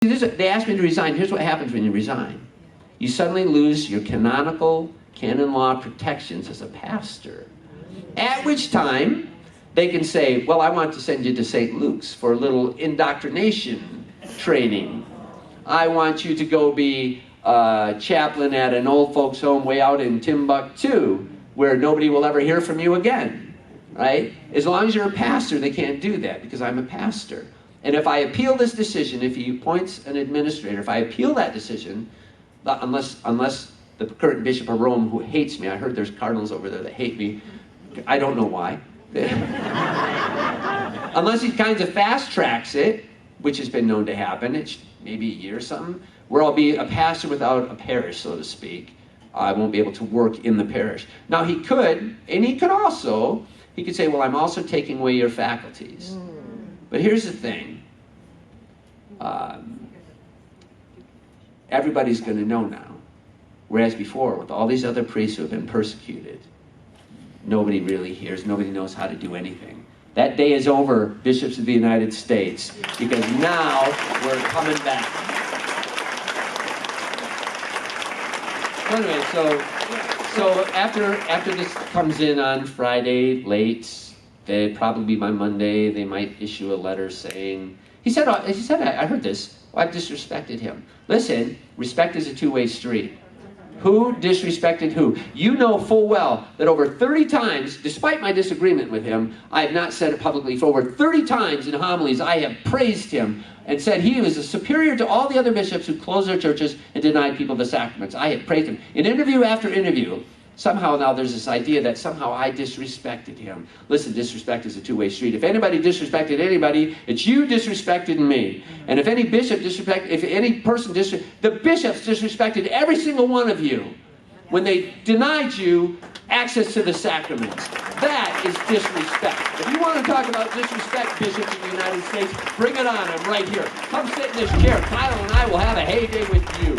They asked me to resign. Here's what happens when you resign. You suddenly lose your canonical canon law protections as a pastor. At which time, they can say, well, I want to send you to St. Luke's for a little indoctrination training. I want you to go be a chaplain at an old folks home way out in Timbuktu, where nobody will ever hear from you again, right? As long as you're a pastor, they can't do that, because I'm a pastor. And if I appeal this decision, if he appoints an administrator, if I appeal that decision, unless the current Bishop of Rome, who hates me, I heard there's cardinals over there that hate me, I don't know why. Unless he kind of fast tracks it, which has been known to happen, it's maybe a year or something, where I'll be a pastor without a parish, so to speak. I won't be able to work in the parish. Now he could, and he could also, he could say, well, I'm also taking away your faculties. But here's the thing. Everybody's going to know now. Whereas before, with all these other priests who have been persecuted, nobody really hears, nobody knows how to do anything. That day is over, bishops of the United States, because now we're coming back. Anyway, so after this comes in on Friday late, it'd probably be by Monday, they might issue a letter saying, he said, I heard this, well, I've disrespected him. Listen, respect is a two-way street. Who disrespected who? You know full well that over 30 times, despite my disagreement with him, I have not said it publicly, for over 30 times in homilies I have praised him and said he was superior to all the other bishops who closed their churches and denied people the sacraments. I have praised him. In interview after interview, somehow now there's this idea that somehow I disrespected him. Listen, disrespect is a two-way street. If anybody disrespected anybody, it's you disrespected me. And if any bishop if any person the bishops disrespected every single one of you when they denied you access to the sacraments. That is disrespect. If you want to talk about disrespect, bishops in the United States, bring it on. I'm right here. Come sit in this chair. Kyle and I will have a heyday with you.